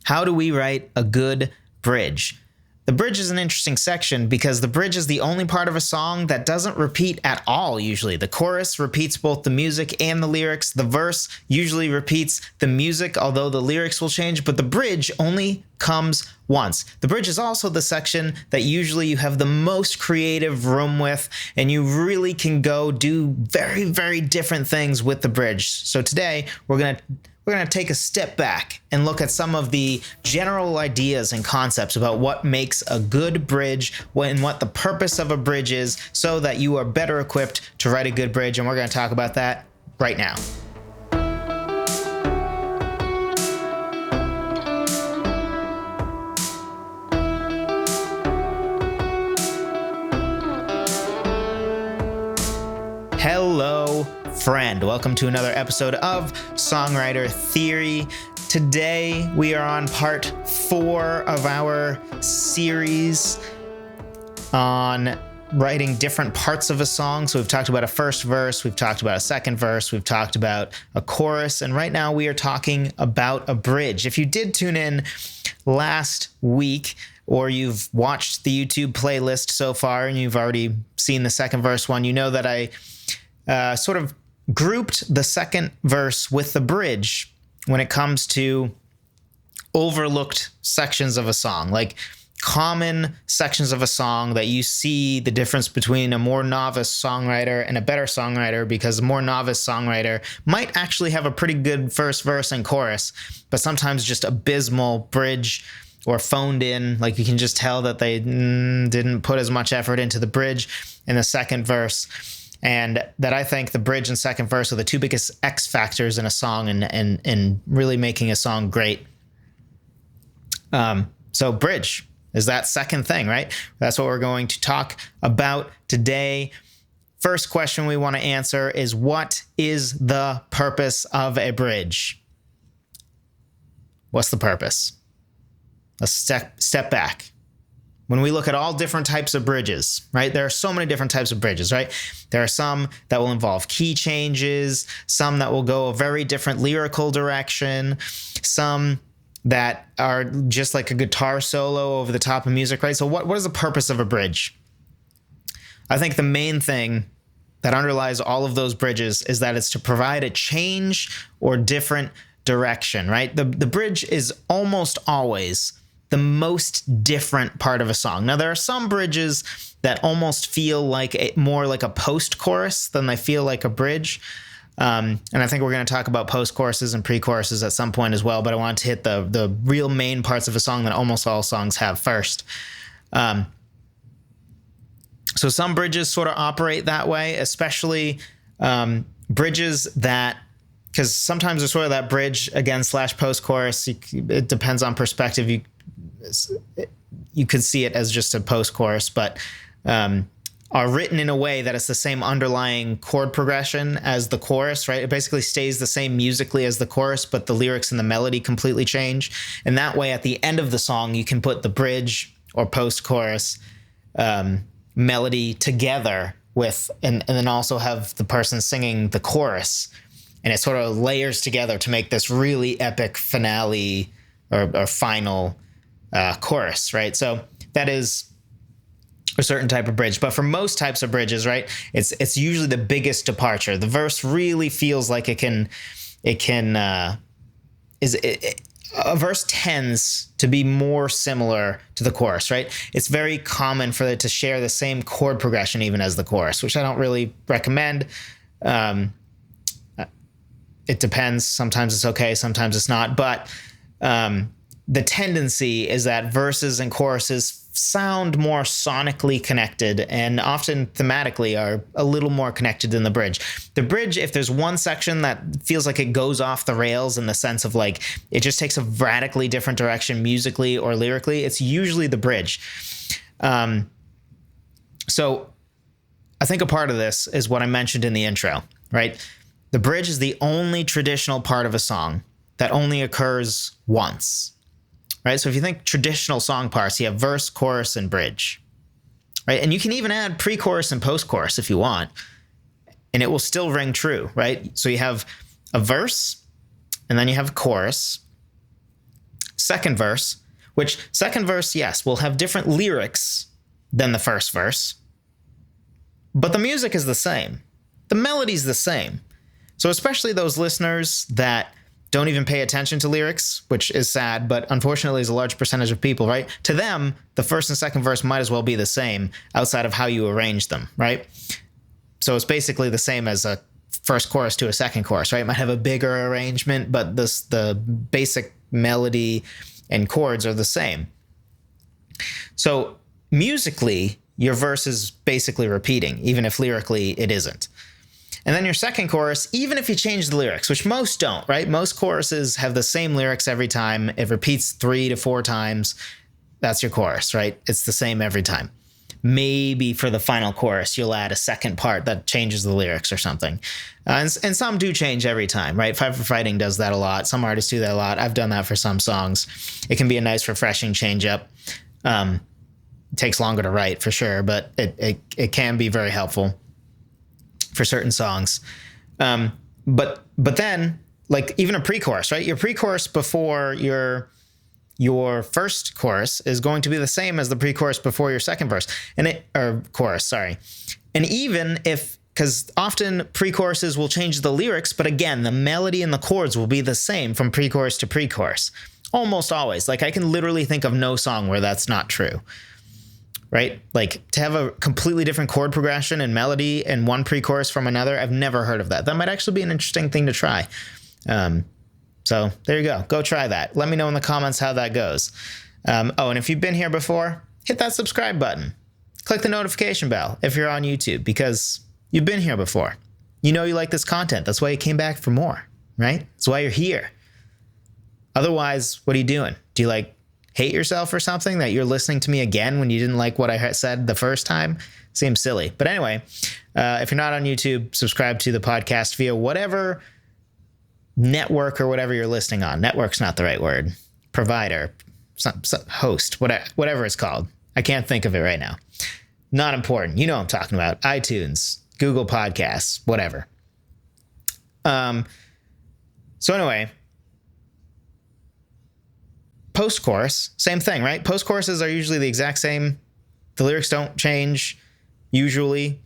How do we write a good bridge? The bridge is an interesting section because the bridge is the only part of a song that doesn't repeat at all usually. The chorus repeats both the music and the lyrics. The verse usually repeats the music, although the lyrics will change, but the bridge only comes once. The bridge is also the section that usually you have the most creative room with, and you really can go do very, very different things with the bridge. So today we're going to take a step back and look at some of the general ideas and concepts about what makes a good bridge and what the purpose of a bridge is so that you are better equipped to write a good bridge. And we're going to talk about that right now. Hello, friend. Welcome to another episode of Songwriter Theory. Today we are on part 4 of our series on writing different parts of a song. So we've talked about a first verse, we've talked about a second verse, we've talked about a chorus, and right now we are talking about a bridge. If you did tune in last week, or you've watched the YouTube playlist so far and you've already seen the second verse one, you know that I sort of grouped the second verse with the bridge when it comes to overlooked sections of a song, like common sections of a song that you see the difference between a more novice songwriter and a better songwriter, because a more novice songwriter might actually have a pretty good first verse and chorus, but sometimes just abysmal bridge or phoned in. Like you can just tell that they didn't put as much effort into the bridge in the second verse. And that I think the bridge and second verse are the two biggest X factors in a song and really making a song great. So bridge is that second thing, right? That's what we're going to talk about today. First question we want to answer is, what is the purpose of a bridge? What's the purpose? Let's step back. When we look at all different types of bridges, right? There are so many different types of bridges, right? There are some that will involve key changes, some that will go a very different lyrical direction, some that are just like a guitar solo over the top of music, right? So what is the purpose of a bridge? I think the main thing that underlies all of those bridges is that it's to provide a change or different direction, right? The bridge is almost always the most different part of a song. Now, there are some bridges that almost feel like more like a post-chorus than they feel like a bridge. And I think we're going to talk about post-choruses and pre-choruses at some point as well, but I want to hit the real main parts of a song that almost all songs have first. So some bridges sort of operate that way, especially bridges that, because sometimes there's sort of that bridge again / post-chorus. It depends on perspective. You could see it as just a post-chorus, but are written in a way that it's the same underlying chord progression as the chorus, right? It basically stays the same musically as the chorus, but the lyrics and the melody completely change. And that way, at the end of the song, you can put the bridge or post-chorus melody together with, and then also have the person singing the chorus. And it sort of layers together to make this really epic finale or final chorus, right? So that is a certain type of bridge. But for most types of bridges, right, it's usually the biggest departure. The verse really feels like a verse tends to be more similar to the chorus, right? It's very common for it to share the same chord progression even as the chorus, which I don't really recommend. It depends. Sometimes it's okay, sometimes it's not. But the tendency is that verses and choruses sound more sonically connected and often thematically are a little more connected than the bridge. The bridge, if there's one section that feels like it goes off the rails in the sense of like it just takes a radically different direction musically or lyrically, it's usually the bridge. So I think a part of this is what I mentioned in the intro, right? The bridge is the only traditional part of a song that only occurs once. Right? So if you think traditional song parts, you have verse, chorus, and bridge, right? And you can even add pre-chorus and post-chorus if you want, and it will still ring true, right? So you have a verse, and then you have a chorus, second verse, which second verse, yes, will have different lyrics than the first verse, but the music is the same. The melody's the same. So especially those listeners that don't even pay attention to lyrics, which is sad, but unfortunately is a large percentage of people, right? To them, the first and second verse might as well be the same outside of how you arrange them, right? So it's basically the same as a first chorus to a second chorus, right? It might have a bigger arrangement, but the basic melody and chords are the same. So musically, your verse is basically repeating, even if lyrically it isn't. And then your second chorus, even if you change the lyrics, which most don't, right? Most choruses have the same lyrics every time. It repeats 3 to 4 times. That's your chorus, right? It's the same every time. Maybe for the final chorus, you'll add a second part that changes the lyrics or something. And some do change every time, right? Five for Fighting does that a lot. Some artists do that a lot. I've done that for some songs. It can be a nice, refreshing change up. It takes longer to write for sure, but it can be very helpful for certain songs. But then, like, even a pre-chorus, right? Your pre-chorus before your first chorus is going to be the same as the pre-chorus before your second verse, chorus, sorry. And even if, because often pre-choruses will change the lyrics, but again, the melody and the chords will be the same from pre-chorus to pre-chorus. Almost always. Like, I can literally think of no song where that's not true. Right? Like, to have a completely different chord progression and melody in one pre-chorus from another, I've never heard of that. That might actually be an interesting thing to try. So there you go. Go try that. Let me know in the comments how that goes. And if you've been here before, hit that subscribe button. Click the notification bell if you're on YouTube, because you've been here before. You know you like this content. That's why you came back for more, right? That's why you're here. Otherwise, what are you doing? Do you hate yourself or something that you're listening to me again when you didn't like what I said the first time? Seems silly. But anyway, if you're not on YouTube, subscribe to the podcast via whatever network or whatever you're listening on. Network's not the right word. Provider, some host, whatever it's called. I can't think of it right now. Not important. You know what I'm talking about. iTunes, Google Podcasts, whatever. So anyway, post-chorus, same thing, right? Post-choruses are usually the exact same. The lyrics don't change, usually.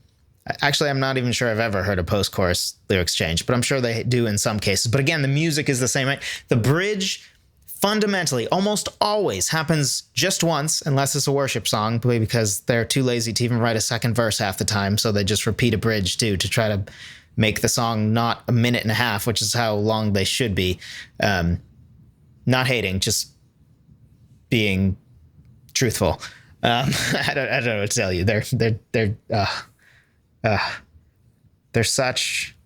Actually, I'm not even sure I've ever heard a post-chorus lyrics change, but I'm sure they do in some cases. But again, the music is the same, right? The bridge fundamentally almost always happens just once, unless it's a worship song, because they're too lazy to even write a second verse half the time, so they just repeat a bridge too to try to make the song not a minute and a half, which is how long they should be. Not hating, just being truthful. I don't know what to tell you. They're such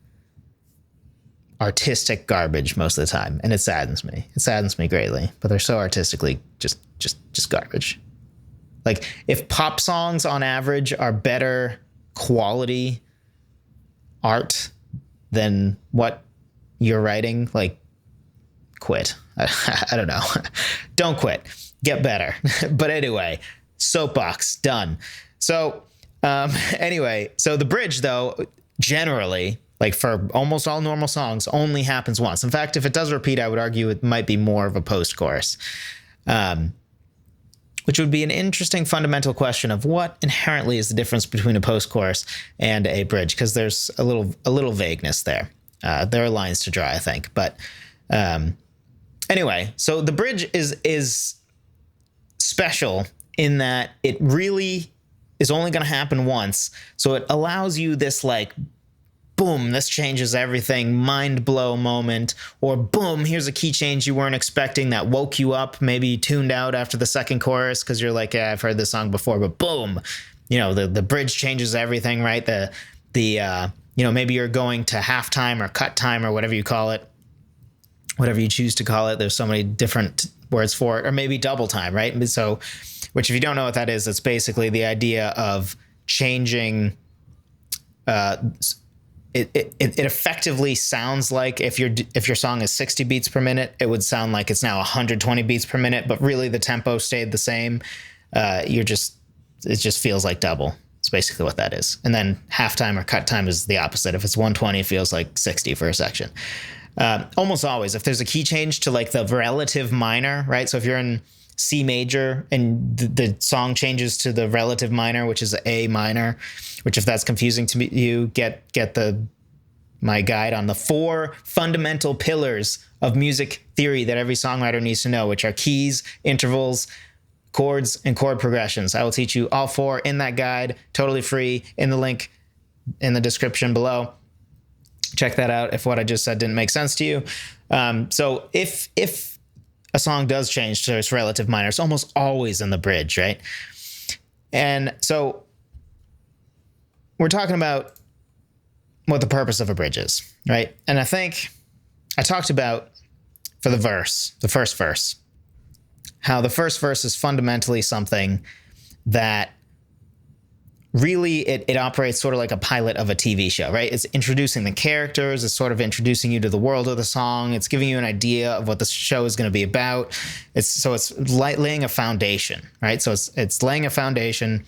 artistic garbage most of the time, and it saddens me. It saddens me greatly. But they're so artistically just garbage. Like, if pop songs on average are better quality art than what you're writing, quit. I don't know. Don't quit. Get better. But anyway, soapbox, done. So anyway, so the bridge, though, generally, for almost all normal songs, only happens once. In fact, if it does repeat, I would argue it might be more of a post-chorus, which would be an interesting fundamental question of what inherently is the difference between a post-chorus and a bridge, because there's a little vagueness there. There are lines to draw, I think. But anyway, so the bridge is special in that it really is only going to happen once. So it allows you this boom, this changes everything, mind blow moment, or boom, here's a key change you weren't expecting that woke you up. Maybe you tuned out after the second chorus because you're yeah, I've heard this song before, but boom, the bridge changes everything, right? Maybe you're going to halftime or cut time or whatever you call it, whatever you choose to call it. There's so many different words for it, or maybe double time, right? So, which if you don't know what that is, it's basically the idea of changing. It effectively sounds like if your song is 60 beats per minute, it would sound like it's now 120 beats per minute, but really the tempo stayed the same. It just feels like double. It's basically what that is. And then halftime or cut time is the opposite. If it's 120, it feels like 60 for a section. Almost always, if there's a key change to like the relative minor, right? So if you're in C major and the song changes to the relative minor, which is A minor, which if that's confusing to you, get my guide on the 4 fundamental pillars of music theory that every songwriter needs to know, which are keys, intervals, chords, and chord progressions. I will teach you all 4 in that guide, totally free, in the link in the description below. Check that out if what I just said didn't make sense to you. So if a song does change to its relative minor, it's almost always in the bridge, right? And so we're talking about what the purpose of a bridge is, right? And I think I talked about for the first verse, how the first verse is fundamentally something that really it operates sort of like a pilot of a TV show, right? It's introducing the characters, it's sort of introducing you to the world of the song, it's giving you an idea of what the show is going to be about. It's laying a foundation, right? So it's laying a foundation,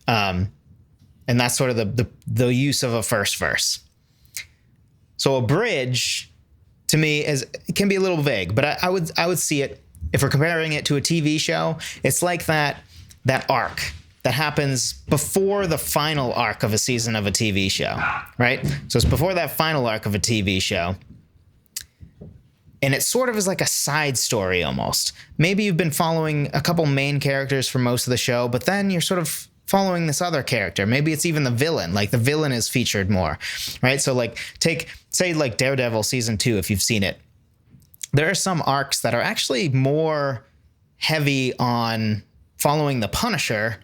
and that's sort of the use of a first verse. So a bridge, to me, it can be a little vague, but I would see it, if we're comparing it to a TV show, it's like that arc that happens before the final arc of a season of a TV show, right? So it's before that final arc of a TV show. And it sort of is like a side story almost. Maybe you've been following a couple main characters for most of the show, but then you're sort of following this other character. Maybe it's even the villain, like the villain is featured more, right? So like say like Daredevil season 2, if you've seen it. There are some arcs that are actually more heavy on following the Punisher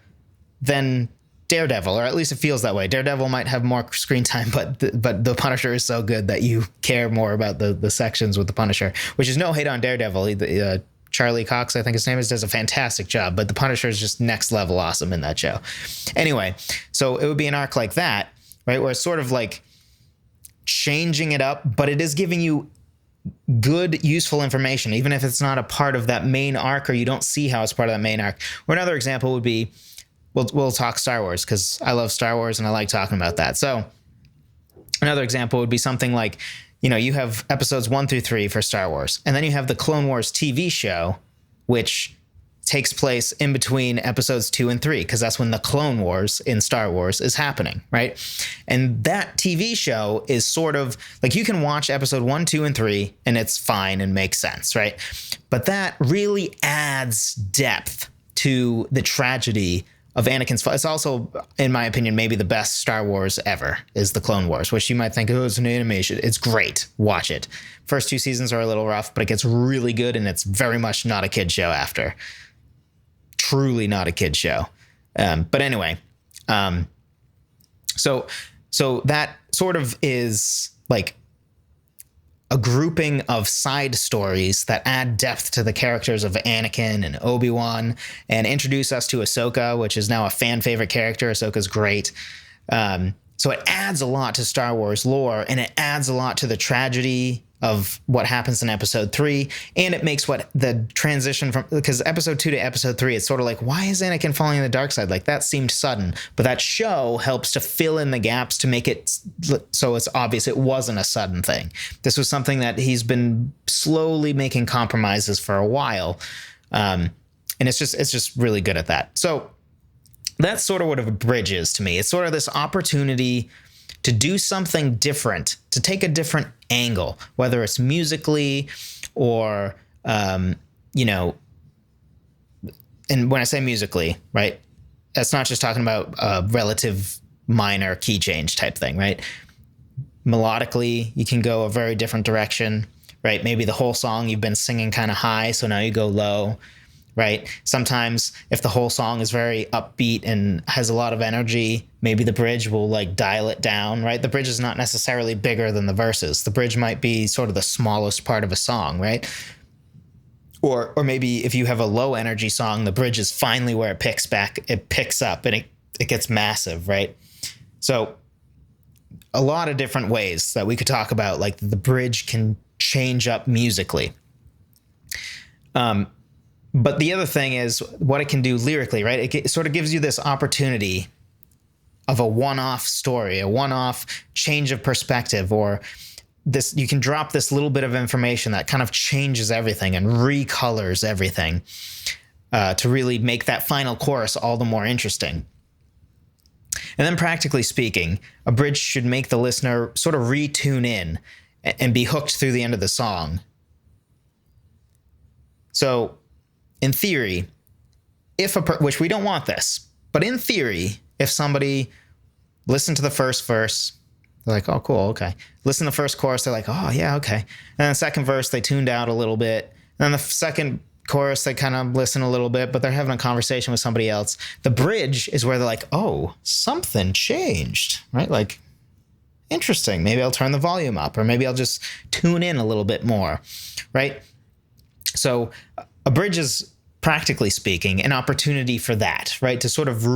than Daredevil, or at least it feels that way. Daredevil might have more screen time, but the Punisher is so good that you care more about the sections with the Punisher, which is no hate on Daredevil. Charlie Cox, I think his name is, does a fantastic job, but the Punisher is just next level awesome in that show. Anyway, so it would be an arc like that, right, where it's sort of like changing it up, but it is giving you good, useful information, even if it's not a part of that main arc, or you don't see how it's part of that main arc. Or another example would be, we'll talk Star Wars, because I love Star Wars and I like talking about that. So another example would be something like, you have episodes 1 through 3 for Star Wars, and then you have the Clone Wars TV show, which takes place in between episodes 2 and 3, because that's when the Clone Wars in Star Wars is happening, right? And that TV show is sort of like, you can watch episode 1, 2, and 3, and it's fine and makes sense, right? But that really adds depth to the tragedy of Anakin's fall. It's also, in my opinion, maybe the best Star Wars ever is the Clone Wars, which you might think, oh, it's an animation. It's great. Watch it. First 2 seasons are a little rough, but it gets really good, and it's very much not a kid show after. Truly not a kid show. But anyway, so that sort of is like a grouping of side stories that add depth to the characters of Anakin and Obi-Wan, and introduce us to Ahsoka, which is now a fan favorite character. Ahsoka's great. So it adds a lot to Star Wars lore, and it adds a lot to the tragedy of what happens in episode 3, and it makes what the transition from, because episode 2 to episode 3, it's sort of like, why is Anakin falling in the dark side? Like, that seemed sudden, but that show helps to fill in the gaps to make it so it's obvious it wasn't a sudden thing. This was something that he's been slowly making compromises for a while, and it's just really good at that. So that's sort of what a bridge is to me. It's sort of this opportunity to do something different, to take a different angle, whether it's musically or, and when I say musically, right, that's not just talking about a relative minor key change type thing, right? Melodically, you can go a very different direction, right? Maybe the whole song you've been singing kind of high, so now you go low, right? Sometimes if the whole song is very upbeat and has a lot of energy, maybe the bridge will like dial it down, right? The bridge is not necessarily bigger than the verses. The bridge might be sort of the smallest part of a song, right? Or maybe if you have a low energy song, the bridge is finally where it picks up and it gets massive, right? So a lot of different ways that we could talk about, like the bridge can change up musically. But the other thing is what it can do lyrically, right? It sort of gives you this opportunity of a one-off story, a one-off change of perspective, or you can drop this little bit of information that kind of changes everything and recolors everything to really make that final chorus all the more interesting. And then practically speaking, a bridge should make the listener sort of retune in and be hooked through the end of the song. So in theory, which we don't want this, but in theory, if somebody listened to the first verse, they're like, oh, cool, okay. Listen to the first chorus, they're like, oh, yeah, okay. And then the second verse, they tuned out a little bit. And then the second chorus, they kind of listen a little bit, but they're having a conversation with somebody else. The bridge is where they're like, oh, something changed, right? Like, interesting. Maybe I'll turn the volume up, or maybe I'll just tune in a little bit more, right? So a bridge is, practically speaking, an opportunity for that, right? To sort of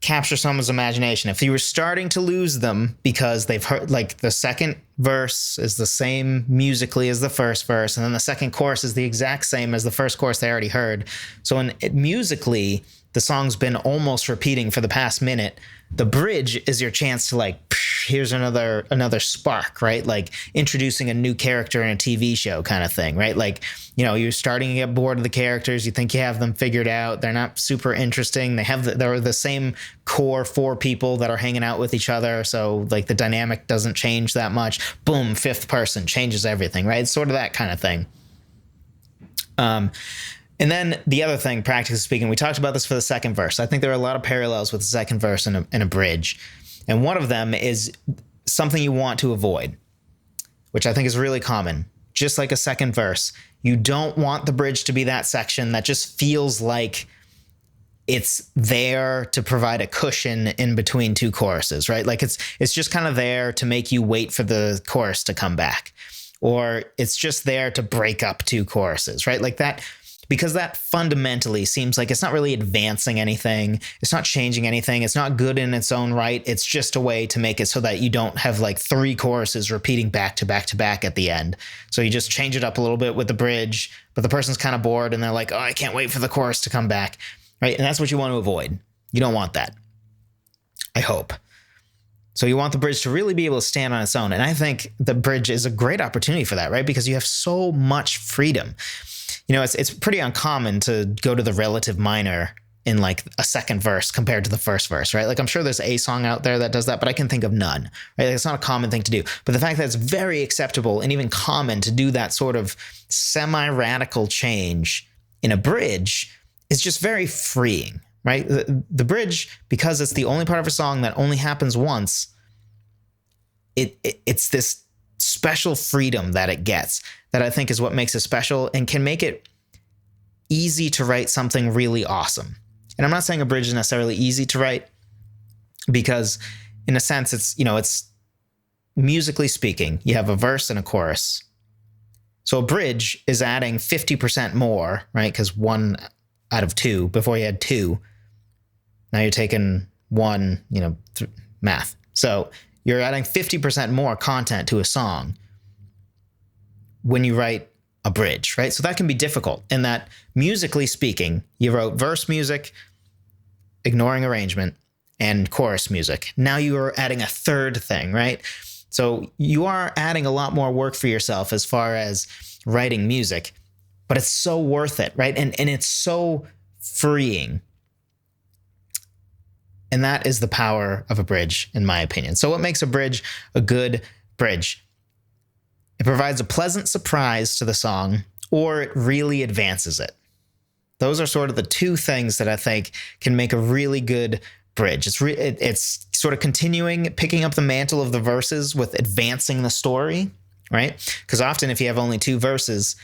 capture someone's imagination. If you were starting to lose them because they've heard, like, the second verse is the same musically as the first verse, and then the second chorus is the exact same as the first chorus they already heard. So musically, the song's been almost repeating for the past minute. The bridge is your chance to, like, here's another spark, right? Like introducing a new character in a TV show kind of thing, right? Like, you're starting to get bored of the characters. You think you have them figured out. They're not super interesting. They're the same core 4 people that are hanging out with each other. So like the dynamic doesn't change that much. Boom, 5th person changes everything, right? It's sort of that kind of thing. And then the other thing, practically speaking, we talked about this for the second verse. I think there are a lot of parallels with the second verse and a bridge. And one of them is something you want to avoid, which I think is really common. Just like a second verse, you don't want the bridge to be that section that just feels like it's there to provide a cushion in between 2 choruses, right? Like it's just kind of there to make you wait for the chorus to come back, or it's just there to break up 2 choruses, right? Like that. Because that fundamentally seems like it's not really advancing anything. It's not changing anything. It's not good in its own right. It's just a way to make it so that you don't have like 3 choruses repeating back to back to back at the end. So you just change it up a little bit with the bridge, but the person's kind of bored and they're like, oh, I can't wait for the chorus to come back, right? And that's what you want to avoid. You don't want that, I hope. So you want the bridge to really be able to stand on its own. And I think the bridge is a great opportunity for that, right? Because you have so much freedom. It's pretty uncommon to go to the relative minor in like a second verse compared to the first verse, right? Like I'm sure there's a song out there that does that, but I can think of none, right? Like it's not a common thing to do. But the fact that it's very acceptable and even common to do that sort of semi-radical change in a bridge is just very freeing, right? The bridge, because it's the only part of a song that only happens once, it's this special freedom that it gets that I think is what makes it special and can make it easy to write something really awesome. And I'm not saying a bridge is necessarily easy to write, because in a sense it's musically speaking, you have a verse and a chorus. So a bridge is adding 50% more, right? Because 1 out of 2, before you had 2, now you're taking 1, math. So you're adding 50% more content to a song when you write a bridge, right? So that can be difficult in that, musically speaking, you wrote verse music, ignoring arrangement, and chorus music. Now you are adding a third thing, right? So you are adding a lot more work for yourself as far as writing music, but it's so worth it, right? And it's so freeing. And that is the power of a bridge, in my opinion. So what makes a bridge a good bridge? It provides a pleasant surprise to the song, or it really advances it. Those are sort of the 2 things that I think can make a really good bridge. It's sort of picking up the mantle of the verses with advancing the story, right? Because often if you have only 2 verses,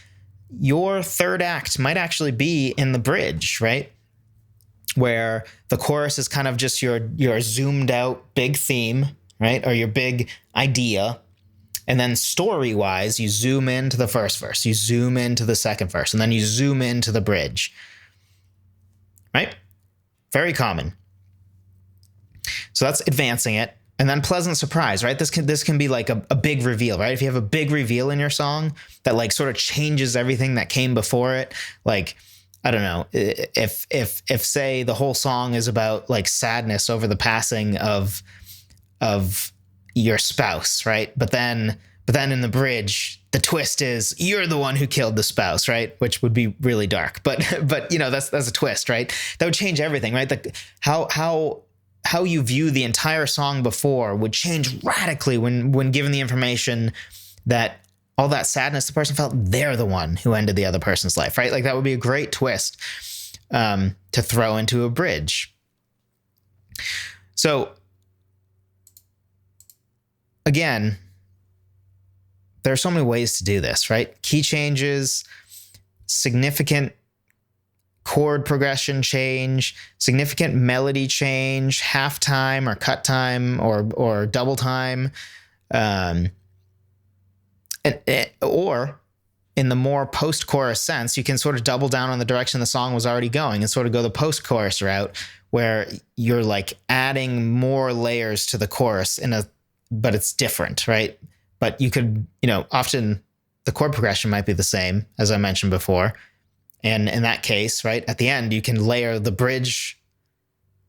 your third act might actually be in the bridge, right? Where the chorus is kind of just your zoomed out big theme, right? Or your big idea. And then story-wise, you zoom into the first verse, you zoom into the second verse, and then you zoom into the bridge, right? Very common. So that's advancing it. And then pleasant surprise, right? This can be like a big reveal, right? If you have a big reveal in your song that like sort of changes everything that came before it, like, I don't know, if say the whole song is about like sadness over the passing of your spouse, right? But then in the bridge, the twist is you're the one who killed the spouse, right? Which would be really dark. But you know, that's a twist, right? That would change everything, right? How you view the entire song before would change radically when given the information that all that sadness the person felt, they're the one who ended the other person's life, right? Like that would be a great twist to throw into a bridge. So again, there are so many ways to do this, right? Key changes, significant chord progression change, significant melody change, half time or cut time or double time, or in the more post-chorus sense, you can sort of double down on the direction the song was already going and sort of go the post-chorus route where you're like adding more layers to the chorus but it's different, right? But you could, often the chord progression might be the same, as I mentioned before. And in that case, right, at the end, you can layer the bridge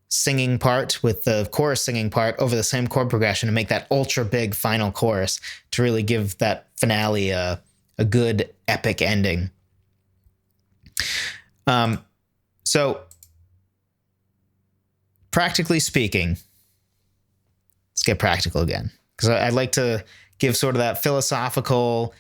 singing part with the chorus singing part over the same chord progression and make that ultra big final chorus to really give that finale a good epic ending. So practically speaking, let's get practical again, because I'd like to give sort of that philosophical,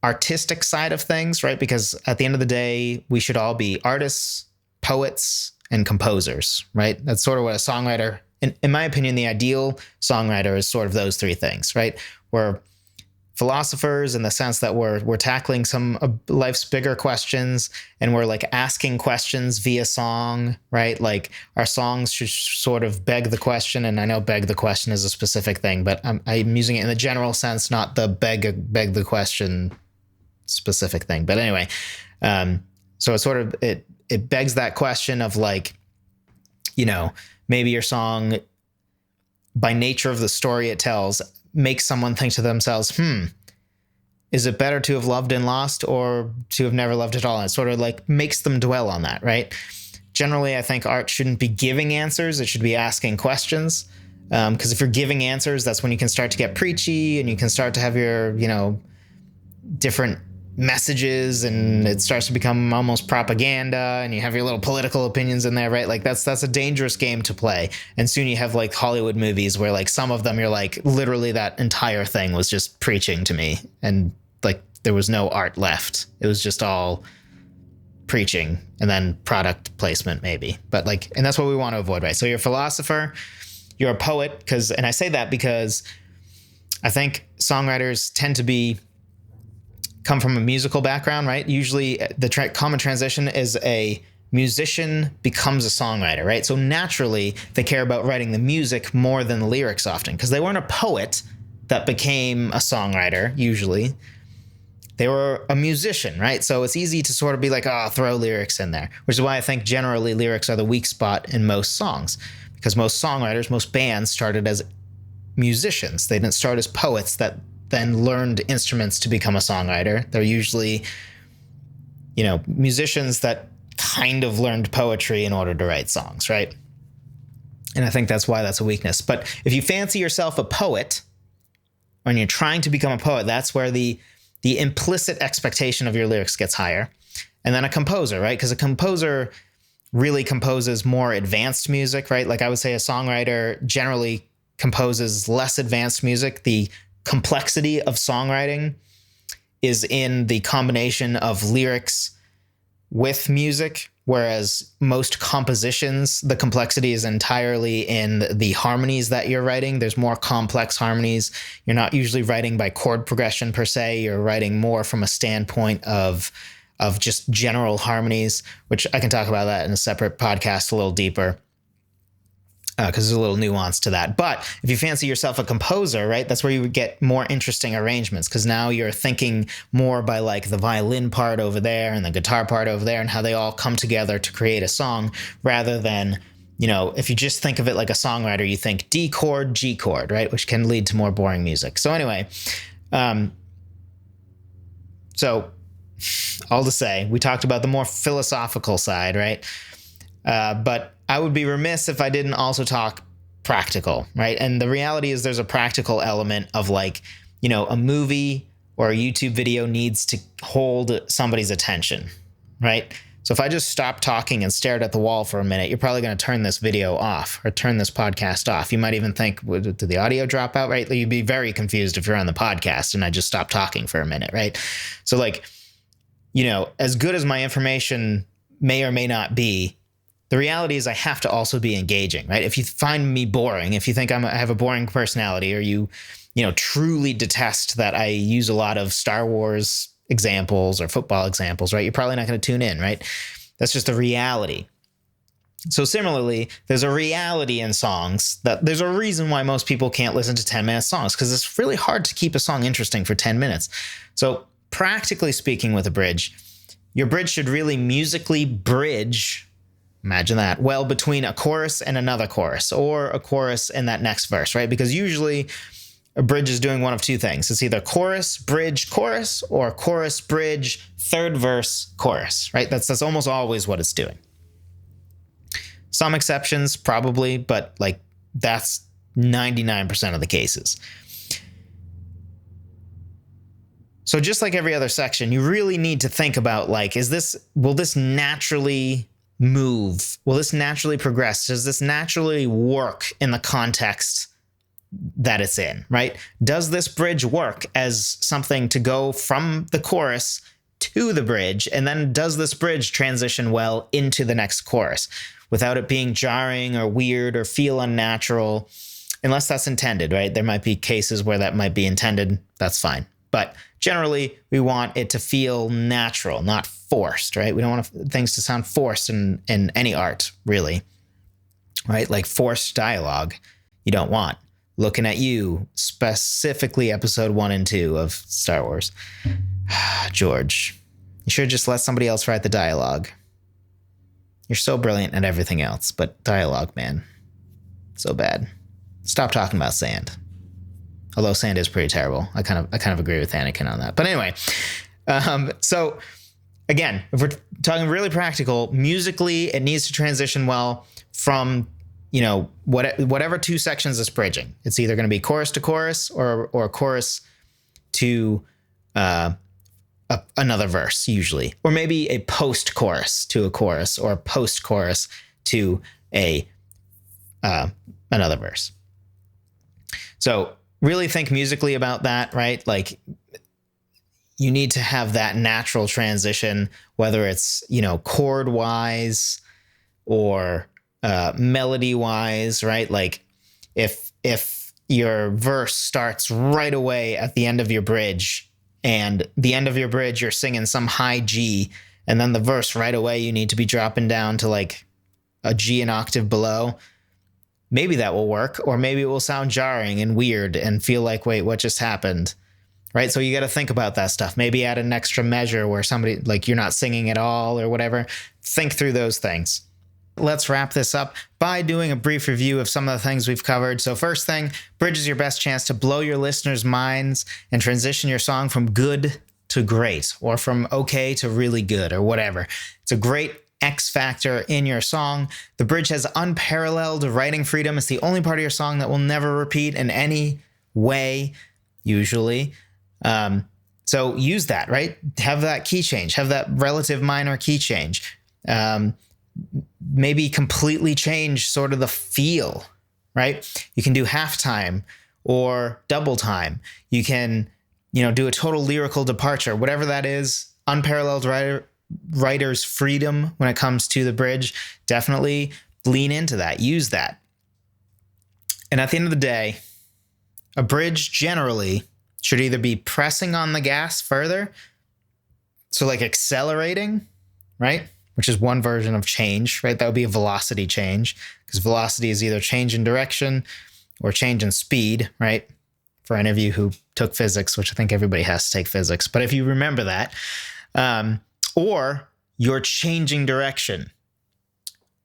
artistic side of things, right? Because at the end of the day, we should all be artists, poets, and composers, right? That's sort of what a songwriter, in my opinion, the ideal songwriter is sort of those three things, right? We're philosophers in the sense that we're tackling some of life's bigger questions, and we're like asking questions via song, right? Like our songs should sort of beg the question, and I know beg the question is a specific thing, but I'm using it in the general sense, not the beg the question specific thing. But anyway, so it's sort of it begs that question of like, maybe your song, by nature of the story it tells, makes someone think to themselves, is it better to have loved and lost or to have never loved at all? And it sort of like makes them dwell on that, right? Generally, I think art shouldn't be giving answers. It should be asking questions. Because if you're giving answers, that's when you can start to get preachy and you can start to have your, different messages, and it starts to become almost propaganda, and you have your little political opinions in there, right? Like that's a dangerous game to play. And soon you have like Hollywood movies where like some of them you're like, literally that entire thing was just preaching to me, and like there was no art left. It was just all preaching and then product placement maybe. But like, and that's what we want to avoid, right? So you're a philosopher, you're a poet, and I say that because I think songwriters tend to come from a musical background, right? Usually the common transition is a musician becomes a songwriter, right? So naturally they care about writing the music more than the lyrics often, because they weren't a poet that became a songwriter usually. They were a musician, right? So it's easy to sort of be like, throw lyrics in there, which is why I think generally lyrics are the weak spot in most songs, because most songwriters, most bands started as musicians. They didn't start as poets that then learned instruments to become a songwriter. They're usually, musicians that kind of learned poetry in order to write songs, right? And I think that's why that's a weakness. But if you fancy yourself a poet, when you're trying to become a poet, that's where the implicit expectation of your lyrics gets higher. And then a composer, right? Because a composer really composes more advanced music, right? Like I would say a songwriter generally composes less advanced music. The complexity of songwriting is in the combination of lyrics with music, whereas most compositions, the complexity is entirely in the harmonies that you're writing. There's more complex harmonies. You're not usually writing by chord progression per se. You're writing more from a standpoint of just general harmonies, which I can talk about that in a separate podcast a little deeper, because there's a little nuance to that. But if you fancy yourself a composer, right, that's where you would get more interesting arrangements, because now you're thinking more by like the violin part over there and the guitar part over there and how they all come together to create a song, rather than, if you just think of it like a songwriter, you think D chord, G chord, right, which can lead to more boring music. So anyway, so all to say, we talked about the more philosophical side, right? But I would be remiss if I didn't also talk practical, right? And the reality is there's a practical element of like, a movie or a YouTube video needs to hold somebody's attention, right? So if I just stop talking and stared at the wall for a minute, you're probably going to turn this video off or turn this podcast off. You might even think, did the audio drop out, right? You'd be very confused if you're on the podcast and I just stopped talking for a minute, right? So like, as good as my information may or may not be, the reality is I have to also be engaging, right? If you find me boring, if you think I have a boring personality, or you truly detest that I use a lot of Star Wars examples or football examples, right? You're probably not going to tune in, right? That's just the reality. So similarly, there's a reality in songs that there's a reason why most people can't listen to 10-minute songs, because it's really hard to keep a song interesting for 10 minutes. So practically speaking, with a bridge, your bridge should really musically bridge, imagine that, well, between a chorus and another chorus, or a chorus and that next verse, right? Because usually a bridge is doing one of two things. It's either chorus, bridge, chorus, or chorus, bridge, third verse, chorus, right? That's almost always what it's doing. Some exceptions probably, but like that's 99% of the cases. So just like every other section, you really need to think about like, will this naturally move? Will this naturally progress? Does this naturally work in the context that it's in, right? Does this bridge work as something to go from the chorus to the bridge? And then does this bridge transition well into the next chorus without it being jarring or weird or feel unnatural? Unless that's intended, right? There might be cases where that might be intended. That's fine. But generally, we want it to feel natural, not forced, right? We don't want things to sound forced in any art, really, right? Like forced dialogue, you don't want. Looking at you, specifically episode 1 and 2 of Star Wars. George, you should just let somebody else write the dialogue. You're so brilliant at everything else, but dialogue, man, so bad. Stop talking about sand. Although sand is pretty terrible. I kind of agree with Anakin on that. But anyway, so again, if we're talking really practical, musically, it needs to transition well from whatever two sections it's bridging. It's either going to be chorus to chorus or chorus to another verse, usually, or maybe a post chorus to a chorus, or a post chorus to another verse. So really think musically about that, right? Like you need to have that natural transition, whether it's chord wise or melody wise, right? Like if your verse starts right away at the end of your bridge, and the end of your bridge you're singing some high G, and then the verse right away you need to be dropping down to like a G an octave below, maybe that will work, or maybe it will sound jarring and weird and feel like, wait, what just happened? Right? So you got to think about that stuff. Maybe add an extra measure where somebody, like you're not singing at all or whatever. Think through those things. Let's wrap this up by doing a brief review of some of the things we've covered. So first thing, bridge is your best chance to blow your listeners' minds and transition your song from good to great, or from okay to really good, or whatever. It's a great X factor in your song. The bridge has unparalleled writing freedom. It's the only part of your song that will never repeat in any way, usually. So use that, right? Have that key change, have that relative minor key change. Maybe completely change sort of the feel, right? You can do halftime or double time. You can, do a total lyrical departure, whatever that is. Unparalleled writer's freedom when it comes to the bridge. Definitely lean into that, use that. And at the end of the day, a bridge generally should either be pressing on the gas further, so like accelerating, right? Which is one version of change, right? That would be a velocity change, because velocity is either change in direction or change in speed, right? For any of you who took physics, which I think everybody has to take physics, but if you remember that, or you're changing direction,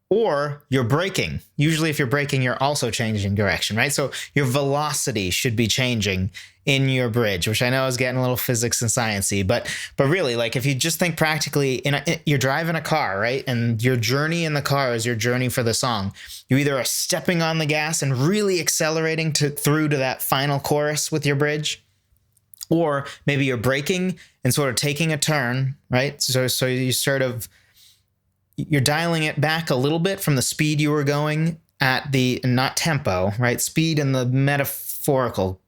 or you're braking. Usually if you're braking, you're also changing direction, right? So your velocity should be changing in your bridge, which I know is getting a little physics and sciencey, but really, like, if you just think practically, you're driving a car, right? And your journey in the car is your journey for the song. You either are stepping on the gas and really accelerating through to that final chorus with your bridge, or maybe you're braking and sort of taking a turn, right? So you you're dialing it back a little bit from the speed you were going at, the not tempo, right? Speed in the metaphorical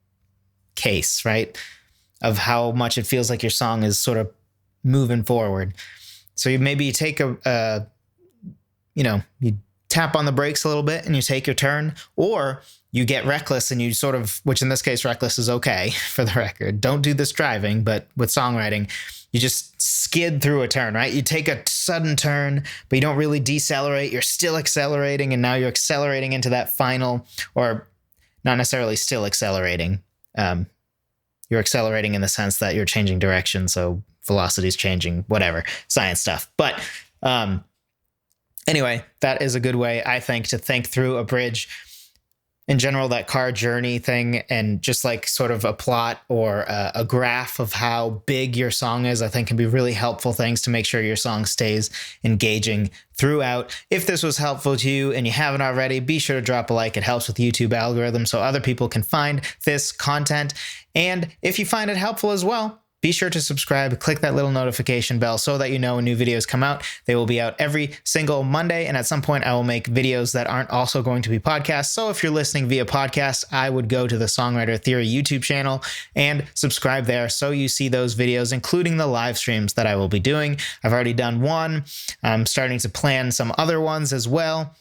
case, right? Of how much it feels like your song is sort of moving forward. So you take you tap on the brakes a little bit and you take your turn, or you get reckless and you sort of, which in this case, reckless is okay for the record. Don't do this driving, but with songwriting, you just skid through a turn, right? You take a sudden turn, but you don't really decelerate. You're still accelerating, and now you're accelerating into that final, or not necessarily still accelerating. You're accelerating in the sense that you're changing direction, so velocity is changing, whatever, science stuff. But anyway, that is a good way, I think, to think through a bridge. In general, that car journey thing, and just like sort of a plot or a graph of how big your song is, I think can be really helpful things to make sure your song stays engaging throughout. If this was helpful to you and you haven't already, be sure to drop a like. It helps with the YouTube algorithm so other people can find this content. And if you find it helpful as well, be sure to subscribe, click that little notification bell so that you know when new videos come out. They will be out every single Monday, and at some point I will make videos that aren't also going to be podcasts. So if you're listening via podcast, I would go to the Songwriter Theory YouTube channel and subscribe there so you see those videos, including the live streams that I will be doing. I've already done one. I'm starting to plan some other ones as well.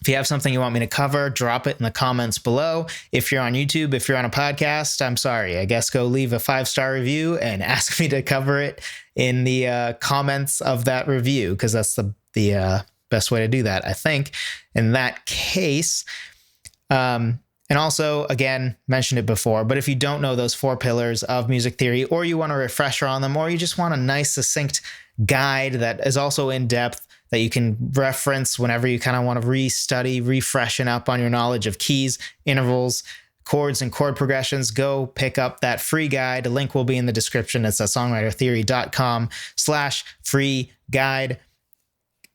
If you have something you want me to cover, drop it in the comments below. If you're on YouTube, if you're on a podcast, I'm sorry. I guess go leave a 5-star review and ask me to cover it in the comments of that review, because that's the best way to do that, I think, in that case. And also, again, mentioned it before, but if you don't know those 4 pillars of music theory, or you want a refresher on them, or you just want a nice, succinct guide that is also in depth, that you can reference whenever you kind of want to restudy, refreshen up on your knowledge of keys, intervals, chords, and chord progressions, go pick up that free guide. The link will be in the description. It's at songwritertheory.com/free guide.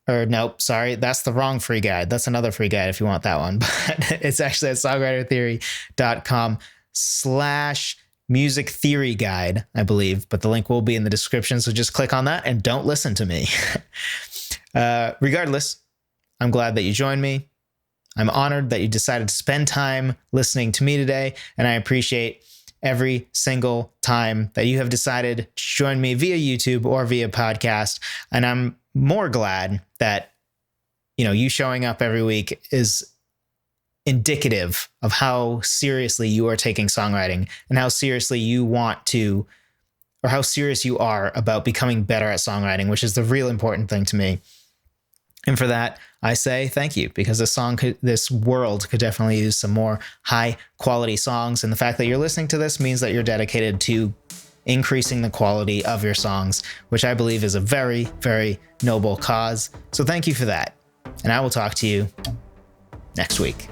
Or nope, sorry, that's the wrong free guide. That's another free guide if you want that one. But it's actually at songwritertheory.com/music theory guide, I believe. But the link will be in the description. So just click on that and don't listen to me. Regardless, I'm glad that you joined me. I'm honored that you decided to spend time listening to me today, and I appreciate every single time that you have decided to join me via YouTube or via podcast. And I'm more glad that, you showing up every week is indicative of how seriously you are taking songwriting and how seriously you want to, or how serious you are about becoming better at songwriting, which is the real important thing to me. And for that, I say thank you, because this world could definitely use some more high quality songs. And the fact that you're listening to this means that you're dedicated to increasing the quality of your songs, which I believe is a very, very noble cause. So thank you for that. And I will talk to you next week.